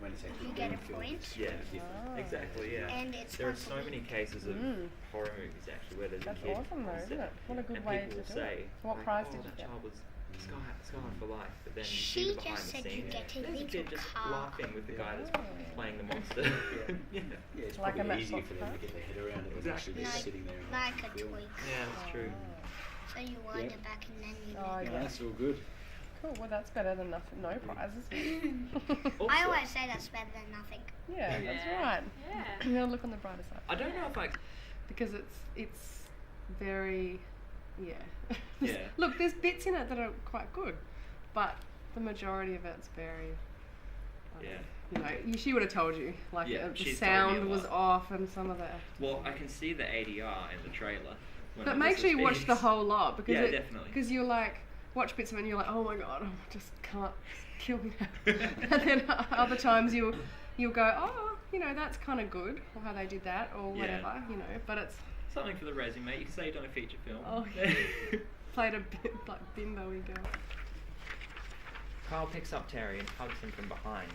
When it's actually You get a being filmed, point. it's Yeah, different. exactly. Yeah. And it's There are supposed so to be- many cases of horror movies actually where there's That's a kid awesome though, on isn't set, it? What a good and way people to will do say, it. So what like, prize oh, did you that get? child was scarred for life, but then you She see the behind just the said scenes. you get a There's a little kid just car. laughing with the guy that's playing the monster. Yeah, it's Like a probably easier Matchbox for them to get their head around it than actually just Like, sitting there and like a watching the film. toy. Yeah, that's true. So you wind Yeah. it back and then you Oh, let No, yeah. that's all good. Cool, well that's better than nothing, no prizes. Also, I always say that's better than nothing. Yeah, that's right. Yeah. You gotta look on the brighter side. I don't know if I. Because it's very, yeah. Yeah. Look, there's bits in it that are quite good, but the majority of it's very. Yeah. You know, she would have told you, like Yeah, the she's told me a sound was lot. off and some of the. Well, I can see the ADR in the trailer. when But I make sure listen you to watch the these. whole lot because Yeah, definitely. Because you're like watch bits of it and you're like, oh my god, I just can't kill me now. And then other times you'll go, oh, you know, that's kind of good, or how they did that, or Yeah. whatever, you know. But it's Something for the resume. You can say you've done a feature film. oh, played a bit like bimbo-y girl. Kyle picks up Terry and hugs him from behind.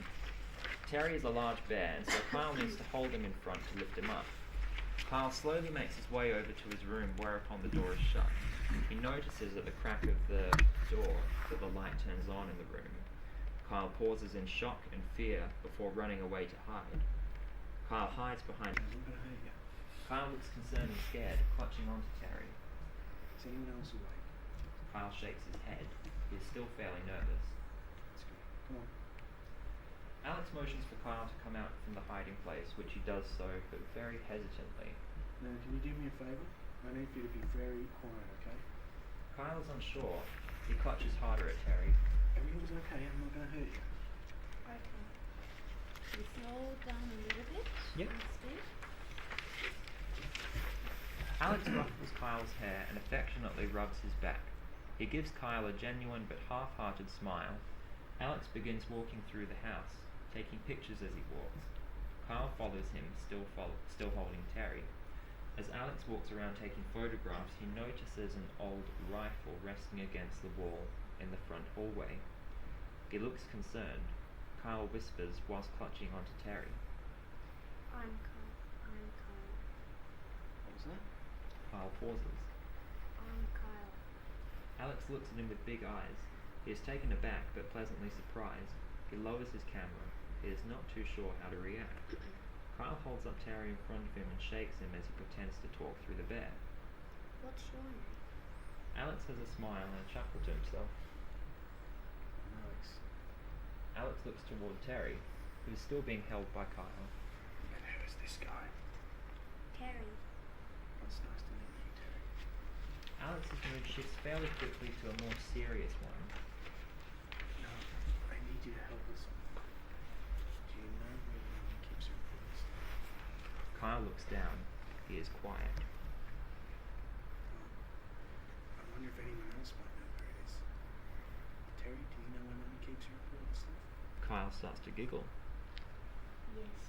Terry is a large bear, and so Kyle needs to hold him in front to lift him up. Kyle slowly makes his way over to his room, whereupon the door is shut. He notices at the crack of the door that the light turns on in the room. Kyle pauses in shock and fear before running away to hide. Kyle hides behind. I'm not going to hurt you. Kyle looks concerned and scared, clutching onto Terry. Is anyone else awake? Kyle shakes his head. He is still fairly nervous. That's good. Come on. Alex motions for Kyle to come out from the hiding place, which he does so, but very hesitantly. Now, can you do me a favour? I need you to be very quiet, okay? Kyle is unsure. He clutches harder at Terry. Everyone's okay. I'm not going to hurt you. Okay. You slow down a little bit. Yep. Instead. Alex ruffles Kyle's hair and affectionately rubs his back. He gives Kyle a genuine but half-hearted smile. Alex begins walking through the house, taking pictures as he walks. Kyle follows him, still holding Terry. As Alex walks around taking photographs, he notices an old rifle resting against the wall in the front hallway. He looks concerned. Kyle whispers whilst clutching onto Terry. I'm Kyle. I'm Kyle. What was that? Kyle pauses. I'm Kyle. Alex looks at him with big eyes. He is taken aback but pleasantly surprised. He lowers his camera. He is not too sure how to react. Kyle holds up Terry in front of him and shakes him as he pretends to talk through the bear. What's your name? Alex has a smile and a chuckle to himself. Alex. Alex looks toward Terry, who is still being held by Kyle. And who's this guy? Terry. It's nice to meet you, Terry. Alex's mood shifts fairly quickly to a more serious one. No, I need you to help us. Do you know where the woman keeps her important stuff? Kyle looks down. He is quiet. I wonder if anyone else might know where it is. Terry, do you know where Mummy keeps her important stuff? Kyle starts to giggle. Yes,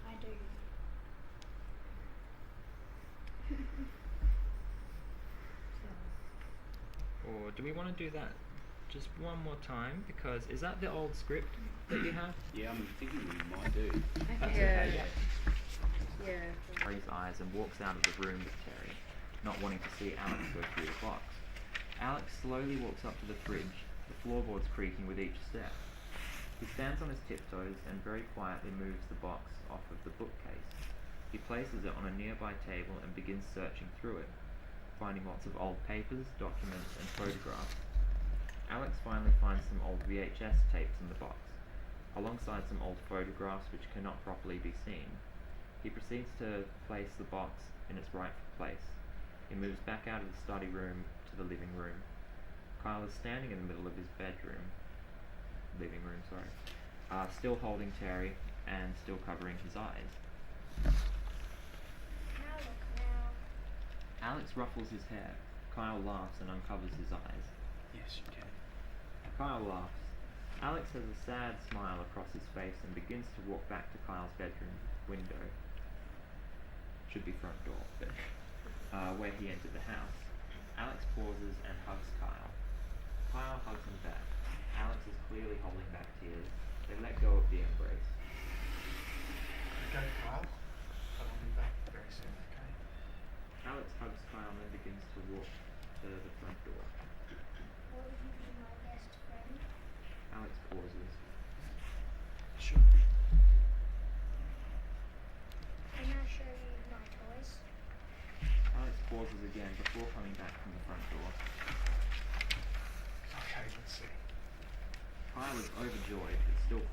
I do. Or do we want to do that just one more time? Because is that the old script that you have? Yeah, I'm thinking we might do. That's Yeah. okay, yeah. Yeah. Terry's eyes and walks out of the room with Terry, not wanting to see Alex go through the box. Alex slowly walks up to the fridge, the floorboards creaking with each step. He stands on his tiptoes and very quietly moves the box off of the bookcase. He places it on a nearby table and begins searching through it, finding lots of old papers, documents, and photographs. Alex finally finds some old VHS tapes in the box, alongside some old photographs which cannot properly be seen. He proceeds to place the box in its rightful place. He moves back out of the study room to the living room. Kyle is standing in the middle of his living room, still holding Terry and still covering his eyes. Now look now. Alex ruffles his hair. Kyle laughs and uncovers his eyes. Yes, you can. Kyle laughs. Alex has a sad smile across his face and begins to walk back to Kyle's bedroom window. Should be front door, but where he entered the house. Alex pauses and hugs Kyle. Kyle hugs him back. Alex is clearly holding back tears. They let go of the embrace.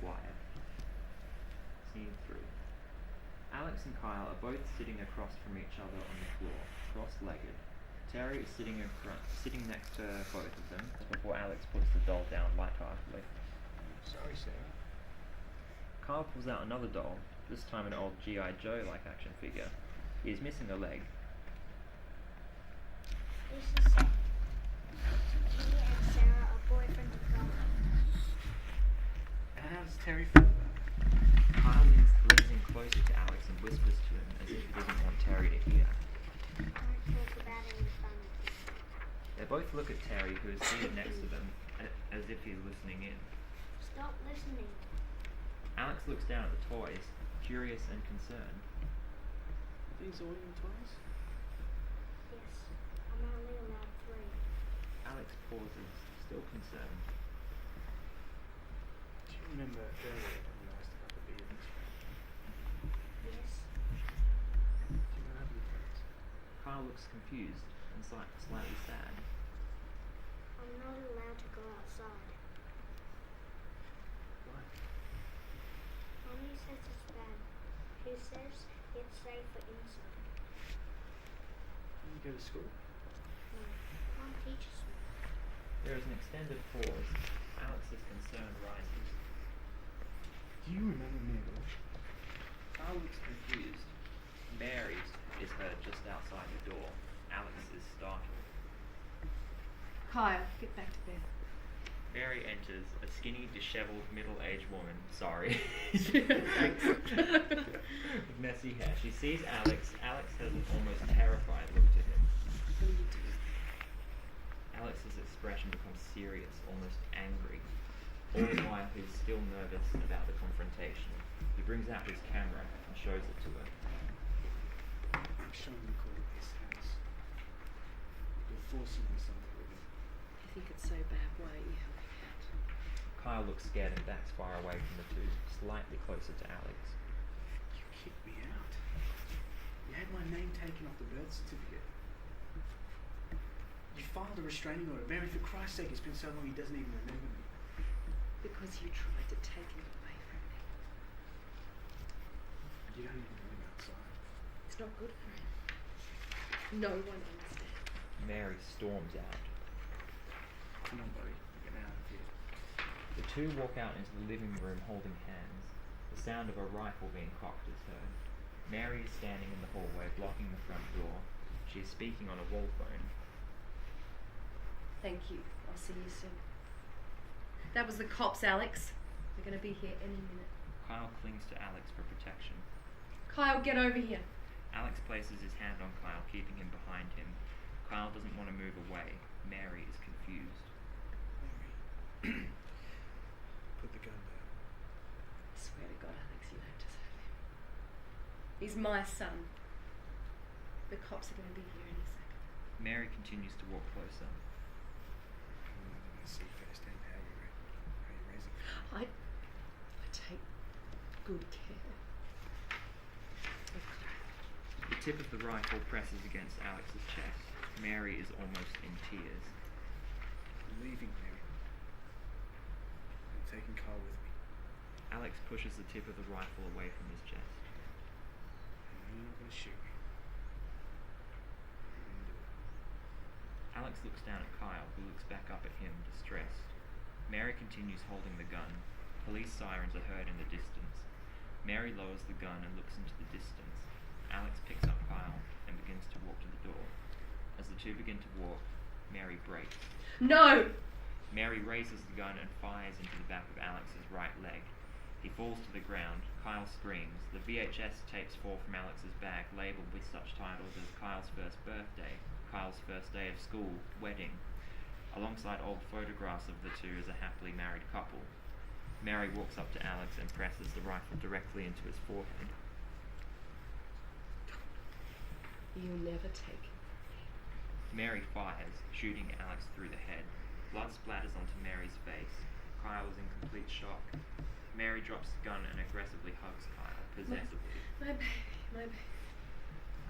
quiet. Scene 3. Alex and Kyle are both sitting across from each other on the floor, cross-legged. Terry is sitting next to both of them before Alex puts the doll down lightheartedly. Sorry, Sarah. Kyle pulls out another doll, this time an old G.I. Joe-like action figure. He is missing a leg. This is Sarah. He and Sarah are boyfriend and girlfriend. And how does Terry feel about it? Kyle leans in closer to Alex and whispers to him as if he doesn't want Terry to hear. Don't talk about it in front of me. They both look at Terry, who is seated next to them, as if he's listening in. Stop listening. Alex looks down at the toys, curious and concerned. Are these all your toys? Yes, I'm only allowed 3. Alex pauses, still concerned. Do you remember earlier when we asked about the beard and stuff? Yes. Do you know how many toys? Kyle looks confused and slightly sad. I'm not allowed to go outside. Why? Mommy says it's bad. She says it's safer inside. You go to school? No, Mom teaches me. There is an extended pause. Alex's concern rises. Do you remember me at all? Kyle looks confused. Mary is heard just outside the door. Alex is startled. Kyle, get back to bed. Mary enters, a skinny, disheveled, middle-aged woman. Sorry. With messy hair. She sees Alex. Alex has an almost terrified look to him. What are you doing? Alex's expression becomes serious, almost angry. All the while he's still nervous about the confrontation. He brings out his camera and shows it to her. I'm showing you call it this house. You're forcing me something with it. I think it's so bad. Why aren't you helping out? Kyle looks scared and backs far away from the two, slightly closer to Alex. You kicked me out. You had my name taken off the birth certificate. You filed a restraining order. Mary, for Christ's sake, it's been so long he doesn't even remember me. Because you tried to take him away from me. You don't even know him outside. It's not good for him. No one understands. Mary storms out. Come on, buddy. Get out of here. The two walk out into the living room holding hands. The sound of a rifle being cocked is heard. Mary is standing in the hallway, blocking the front door. She is speaking on a wall phone. Thank you. I'll see you soon. That was the cops, Alex. They're going to be here any minute. Kyle clings to Alex for protection. Kyle, get over here. Alex places his hand on Kyle, keeping him behind him. Kyle doesn't want to move away. Mary is confused. Mary. Put the gun down. I swear to God, Alex, you don't deserve him. He's my son. The cops are going to be here any second. Mary continues to walk closer. I'm not going to see firsthand how you're raising him. I take good care of Kyle. The tip of the rifle presses against Alex's chest. Mary is almost in tears. I'm leaving, Mary. I'm taking Carl with me. Alex pushes the tip of the rifle away from his chest. I know you're not going to shoot me. I'm going to do it. Alex looks down at Kyle, who looks back up at him, distressed. Mary continues holding the gun. Police sirens are heard in the distance. Mary lowers the gun and looks into the distance. Alex picks up Kyle and begins to walk to the door. As the two begin to walk, Mary brakes. No! Mary raises the gun and fires into the back of Alex's right leg. He falls to the ground. Kyle screams. The VHS tapes fall from Alex's bag, labelled with such titles as Kyle's first birthday, Kyle's first day of school, wedding. Alongside old photographs of the two as a happily married couple. Mary walks up to Alex and presses the rifle directly into his forehead. You'll never take him. Mary fires, shooting Alex through the head. Blood splatters onto Mary's face. Kyle is in complete shock. Mary drops the gun and aggressively hugs Kyle, possessively. My baby, my baby.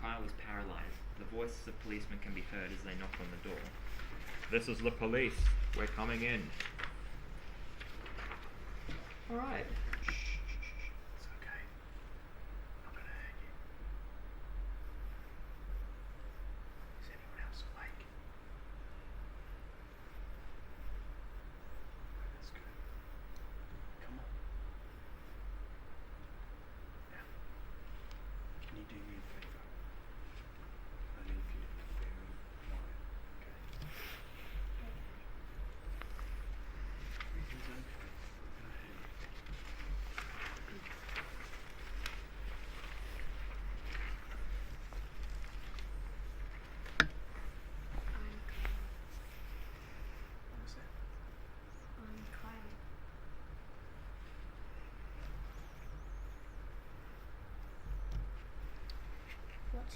Kyle is paralyzed. The voices of policemen can be heard as they knock on the door. This is the police. We're coming in. All right.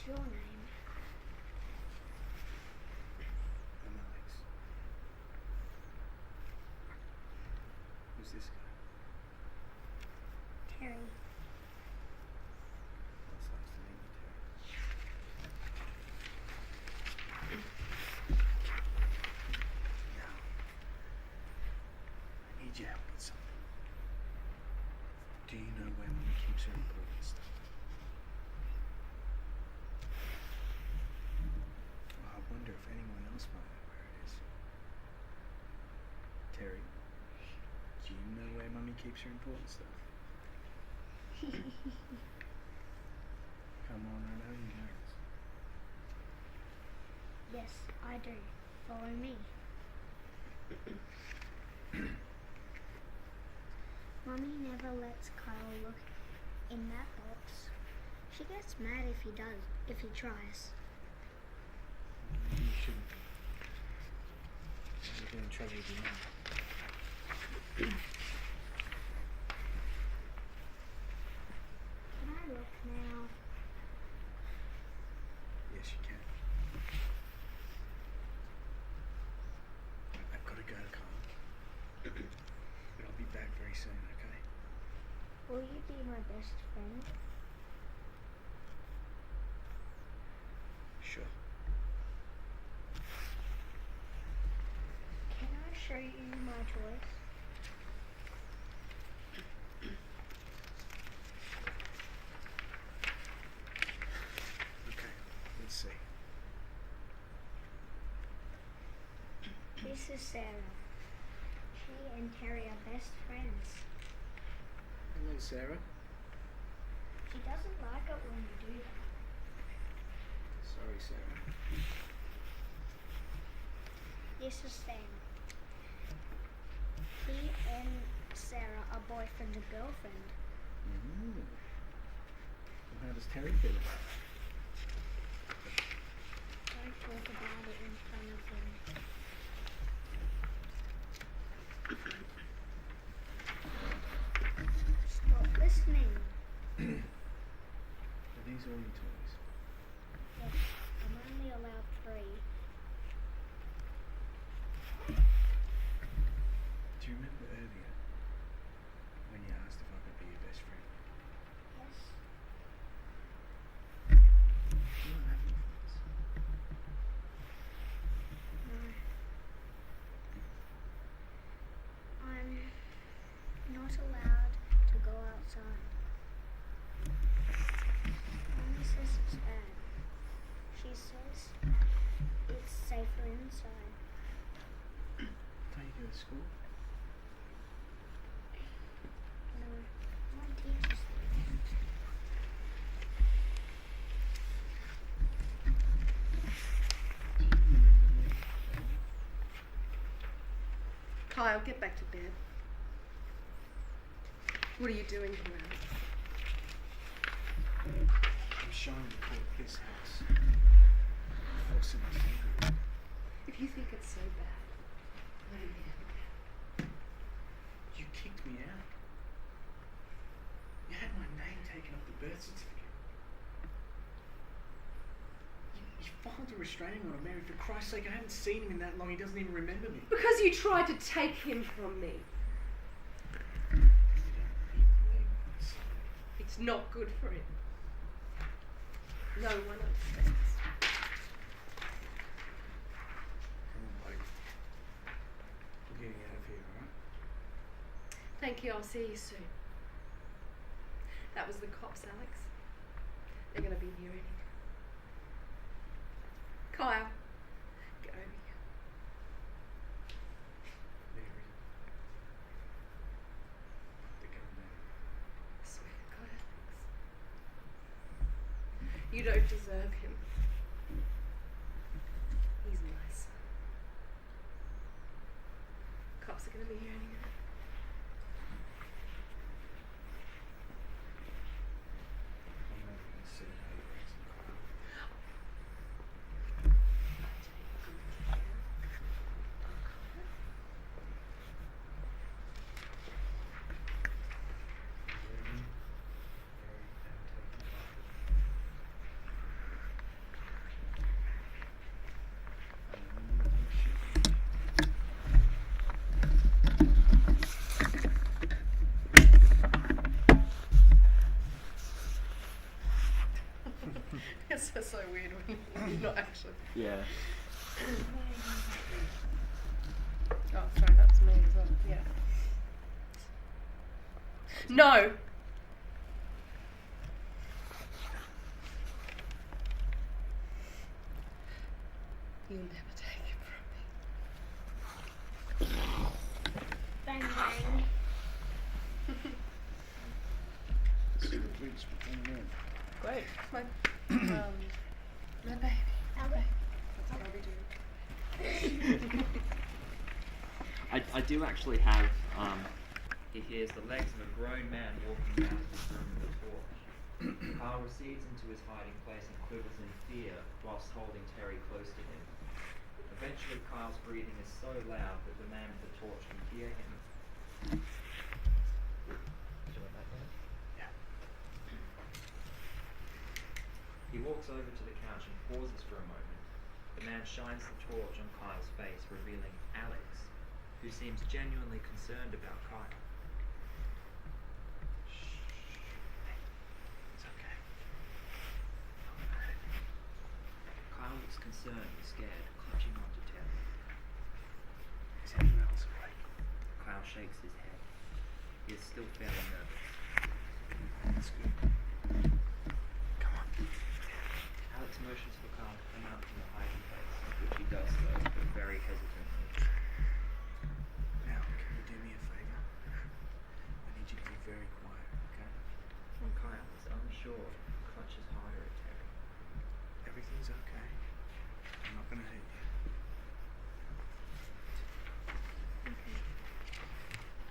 your name? I'm Alex. Who's this guy? Terry. Well, it's nice to meet you, Terry. Now, I need your help with something. Do you know where Mummy keeps her important stuff? Well, I wonder if anyone else might know where it is. Terry, do you know where Mummy keeps her important stuff? Come on, I know you know. Yes, I do. Follow me. Mummy never lets Kyle look in that box. She gets mad if he tries. You shouldn't. You're getting in trouble with your mum. Can I look now? Yes, you can. I've got to go, Carl. But I'll be back very soon, okay? Will you be my best friend? Sure. Can I show you my toys? Okay, let's see. This is Sarah. She and Terry are best friends. Hello, Sarah. She doesn't like it when you do that. Sorry, Sarah. This is Sam. He and Sarah are boyfriend and girlfriend. Mm. Well, how does Terry feel about it? Don't talk about it in front of him. Stop listening. Are these all your toys? Yes, I'm only allowed 3. Do you remember earlier when you asked if I could be your best friend? Yes. Do you not have any friends? No. I'm not allowed to go outside. Mommy says it's bad. She says it's safer inside. Don't you go to school? No, my teacher's there. Do you remember me? Kyle, get back to bed. What are you doing here, Alex? I'm showing the court this house. Forcing us into it. If you think it's so bad, let me handle it. You kicked me out. You had my name taken off the birth certificate. You filed a restraining order, Mary. For Christ's sake, I haven't seen him in that long. He doesn't even remember me. Because you tried to take him from me. You don't even believe what I say. It's not good for him. No one understands. Come on, buddy. We're getting out of here, alright? Thank you, I'll see you soon. That was the cops, Alex. They're going to be here any minute. Kyle, get over here. Mary. The gun, Mary. I swear to God, Alex. You don't deserve him. He's my son. Cops are going to be here any minute. I'm not going to see how you raise the crowd. I take good care of Kyle. Very, very, now take my Bible. Not actually. Yeah. Oh, sorry, that's me as well. Yeah. No! You'll never take it from me. Bang bang. This is the bridge between them. Great. My baby. Alex, That's what I'll be doing. I do actually have, he hears the legs of a grown man walking out of his room with a torch. Kyle recedes into his hiding place and quivers in fear whilst holding Terry close to him. Eventually, Kyle's breathing is so loud that the man with the torch can hear him. Do you want that down? Yeah. He walks over to the couch and pauses for a moment. The man shines the torch on Kyle's face, revealing Alex, who seems genuinely concerned about Kyle. It's okay. Kyle looks concerned and scared, clutching onto Terry. Is anyone else awake? Kyle shakes his head. He is still fairly nervous. That's good. Come on. Alex motions for Kyle to come out from the hiding place, which he does so, but very hesitantly. Now, can you do me a favour? I need you to be very quiet, okay? Kyle is unsure, clutches harder at Terry. Everything's okay. I'm not gonna hurt you.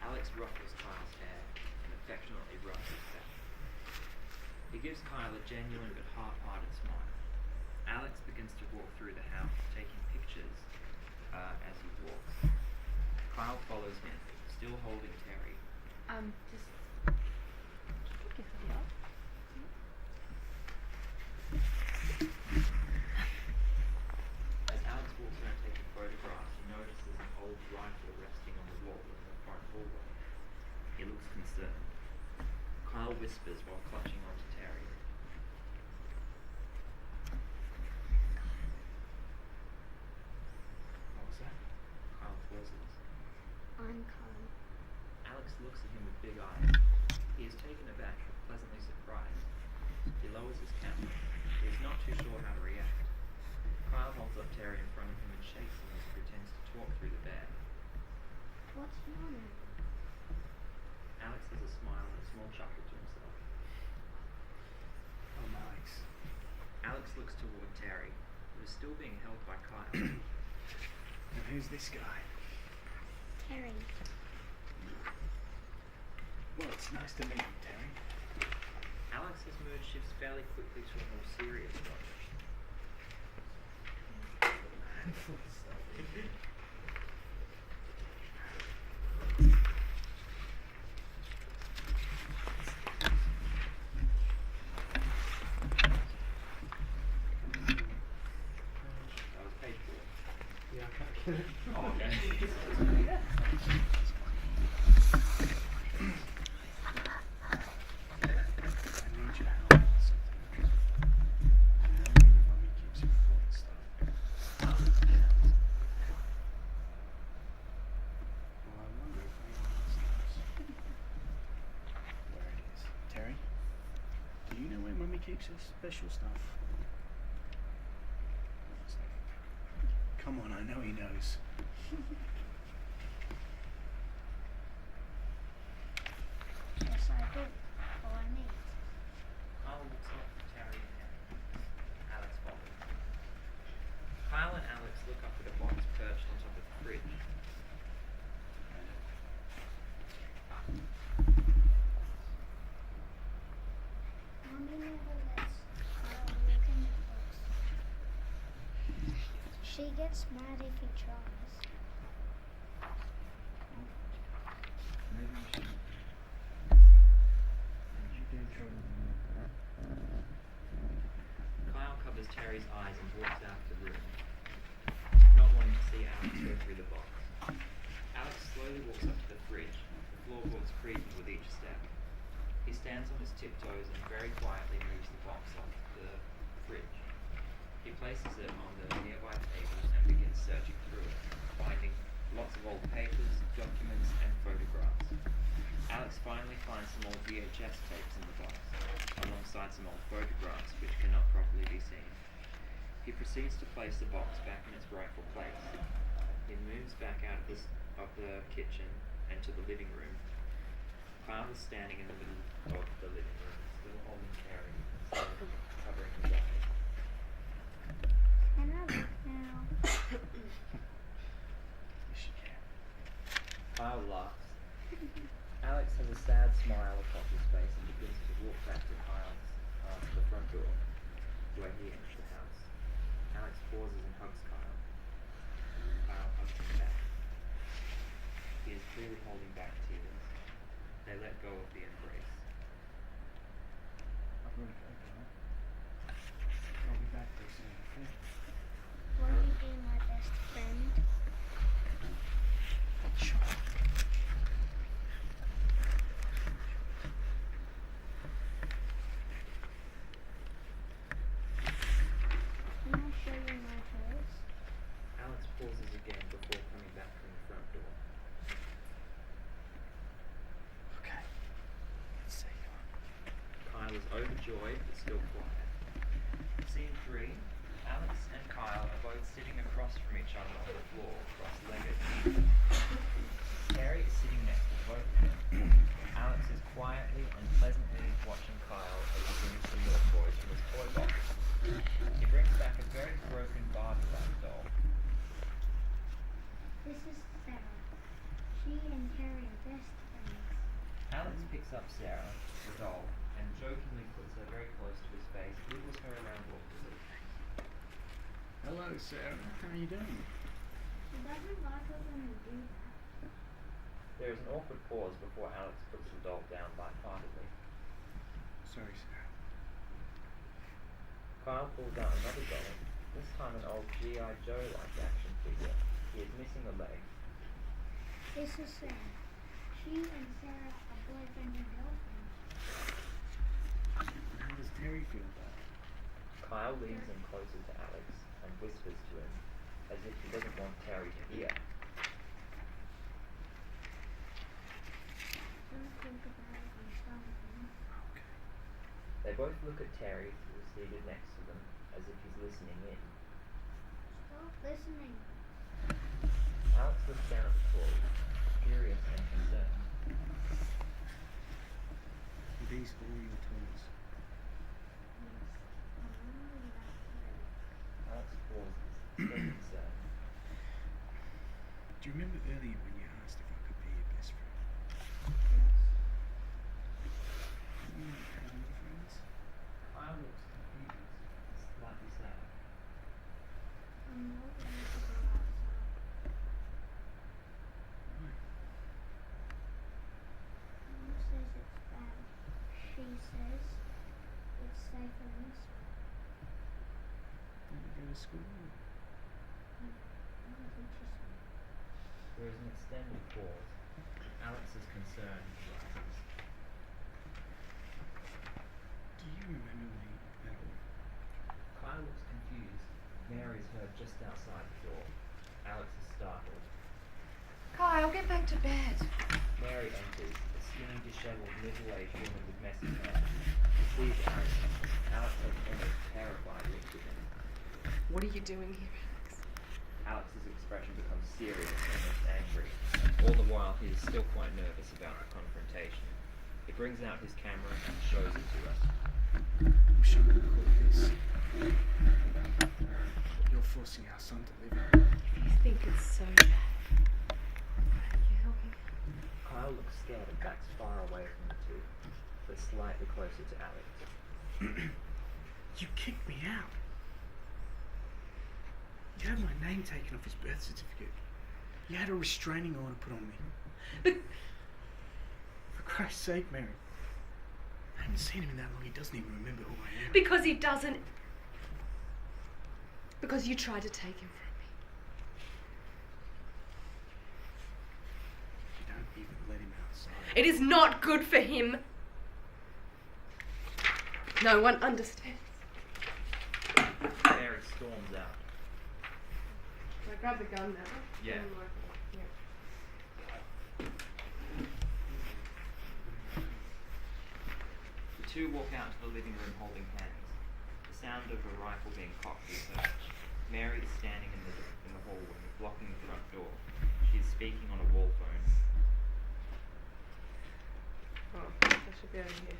Alex ruffles Kyle's hair and affectionately rubs his back. He gives Kyle a genuine but half-hearted smile. Alex begins to walk through the house, taking pictures as he walks. Kyle follows him, still holding Terry. Just pick your hoodie up. As Alex walks around taking photographs, he notices an old rifle resting on the wall in the front hallway. He looks concerned. Kyle whispers while clutching onto Terry. What was that? Kyle pauses. I'm Kyle. Alex looks at him with big eyes. He is taken aback, but pleasantly surprised. He lowers his camera. He is not too sure how to react. Kyle holds up Terry in front of him and shakes him as he pretends to talk through the bag. What's your name? Alex has a smile and a small chuckle to himself. Oh, Alex. Alex looks toward Terry, who is still being held by Kyle. Now, who's this guy? Terry. Well, it's nice to meet you, Terry. Alex's mood shifts fairly quickly to a more serious one. That was paid for. Yeah, I can't get it. Oh, okay. I need your help with something. You know when your mummy keeps you full and stuff? Well, I wonder if anyone else knows where it is. Terry, do you know where mummy keeps her special stuff? Come on, I know he knows. Yes, I do. All I need. Kyle looks up at Terry and Harry. Alex follows. Kyle and Alex look up at a box perched on top of the fridge. Mommy never lets Kyle look in the box. She gets mad if he tries. Maybe you should. You do try. Kyle covers Terry's eyes and walks out of the room, not wanting to see Alex go through the box. Alex slowly walks up to the fridge, the floorboards creaking with each step. He stands on his tiptoes and very quietly moves the box off the fridge. He places it on the nearby table and begins searching through it, finding lots of old papers, documents, and photographs. Alex finally finds some old VHS tapes in the box, alongside some old photographs which cannot properly be seen. He proceeds to place the box back in its rightful place. He moves back out of the kitchen and to the living room. Kyle is standing in the middle of the living room, still holding Carrie, and covering his eyes. Can I look now? Yes, you can. Kyle laughs. Alex has a sad smile across his face and begins to walk back to the front door, where he enters the house. Alex pauses and hugs Kyle. Kyle hugs him back. He is clearly holding back tears. They let go of the embrace. I've got to go, Kyle. I'll be back very soon. Will you be my best friend? Sure. Can I show you my toys? Alex pauses again before coming back from the front door. Okay. Let's see. Kyle is overjoyed but still quiet. Scene 3. Alex and Kyle are both sitting across from each other on the floor, cross-legged. Carrie is sitting next to both of them. Alex is quietly and pleasantly watching Kyle as he brings some more toys from his toy box. He brings back a very broken Barbie-like doll. This is Sarah. She and Terry are best friends. Alex picks up Sarah, the doll, and jokingly puts her very close to his face, wiggles her around awkwardly. Hello, Sarah. How are you doing? She doesn't like it when we do that. There is an awkward pause before Alex puts the doll down lightheartedly. Sorry, Sarah. Kyle pulls out another doll, this time an old G.I. Joe-like action figure. He is missing a leg. This is Sarah. She and Sarah are boyfriend and girlfriend. How does Terry feel about it? Kyle leans in closer to Alex and whispers to him, as if he doesn't want Terry to hear. Don't think about it in front of me. Okay. They both look at Terry, who is seated next to them, as if he's listening in. Stop listening. Alex looks down at the toys, curious and concerned. Are these all your toys? Yes. I'm only that three. Alex pauses, still concerned. Do you remember earlier when you asked if I could be your best friend? Yes. You have any friends? Kyle looks confused, slightly sad. I'm not going to go outside. Why? Mom says it's bad. She says it's safer this way. Don't you go to school? Mom teaches me. There is an extended pause. Alex's concern rises. Do you remember me at all? Kyle looks confused. Mary is heard just outside the door. Alex is startled. Kyle, get back to bed. Mary enters, a skinny, disheveled, middle-aged woman with messy hair. She sees Alex. Alex has almost terrified looks at him. What are you doing here, Alex? Alex's expression becomes serious, almost angry. All the while, he is still quite nervous about the confrontation. He brings out his camera and shows it to us. I'm sure we'll call this. You're forcing our son to live in. You think it's so bad. Can you help me? Kyle looks scared and backs far away from the two, but slightly closer to Alex. You kicked me out. You had my name taken off his birth certificate. You had a restraining order put on me. But For Christ's sake, Mary. I haven't seen him in that long, he doesn't even remember who I am. because he doesn't. Because you tried to take him from me. You don't even let him outside. It is not good for him. No one understands. Mary storms out. So I grab the gun now. Yeah. And yeah. The two walk out to the living room holding hands. The sound of a rifle being cocked is heard. Mary is standing in the hallway, blocking the front door. She is speaking on a wall phone. Oh, I should be over here.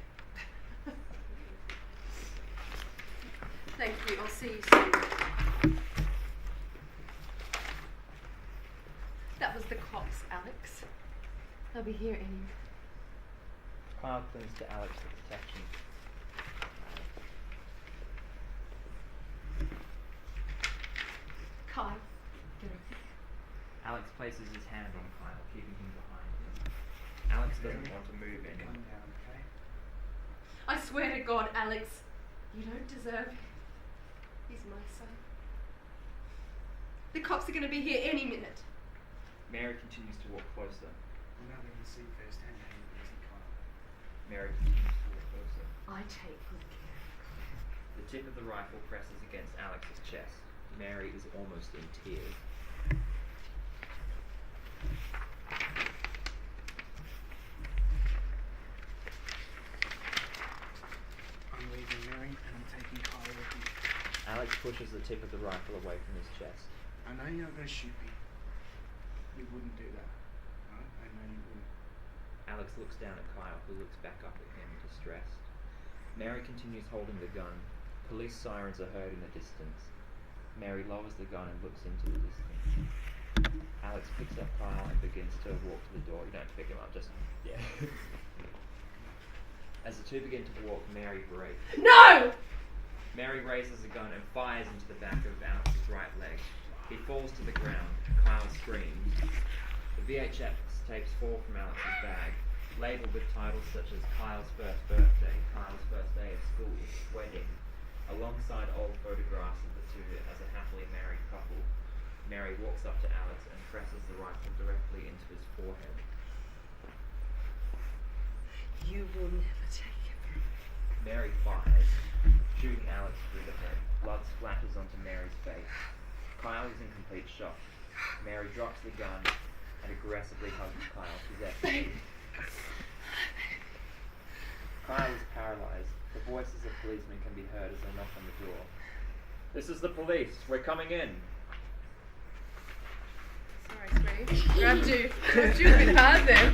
Thank you. I'll see you soon. That was the cops, Alex. They'll be here any minute. Kyle clings to Alex for protection. Kyle, get over. Alex places his hand on Kyle, keeping him behind him. Alex doesn't want to move Calm any. down, okay? I swear to God, Alex, you don't deserve him. He's my son. The cops are going to be here any minute. Mary continues to walk closer. Well, now they can see firsthand how you isn't Kyle. Mary continues to walk closer. I take good care. The tip of the rifle presses against Alex's chest. Mary is almost in tears. I'm leaving Mary and I'm taking Kyle with me. Alex pushes the tip of the rifle away from his chest. I know you're not going to shoot me. You wouldn't do that. Right? I know you wouldn't. Alex looks down at Kyle, who looks back up at him, distressed. Mary continues holding the gun. Police sirens are heard in the distance. Mary lowers the gun and looks into the distance. Alex picks up Kyle and begins to walk to the door. You don't have to pick him up, just... yeah. As the two begin to walk, Mary breaks. No! Mary raises the gun and fires into the back of Alex's right leg. He falls to the ground. Kyle screams. The VHS tapes fall from Alex's bag, labelled with titles such as Kyle's first birthday, Kyle's first day of school, wedding, alongside old photographs of the two as a happily married couple. Mary walks up to Alex and presses the rifle directly into his forehead. You will never take it from me. Mary fires, shooting Alex through the head. Blood splatters onto Mary's face. Kyle is in complete shock. Mary drops the gun and aggressively hugs Kyle, possessively. Kyle is paralyzed. The voices of policemen can be heard as they knock on the door. This is the police. We're coming in. Sorry, sweetie. Grabbed you a bit hard there.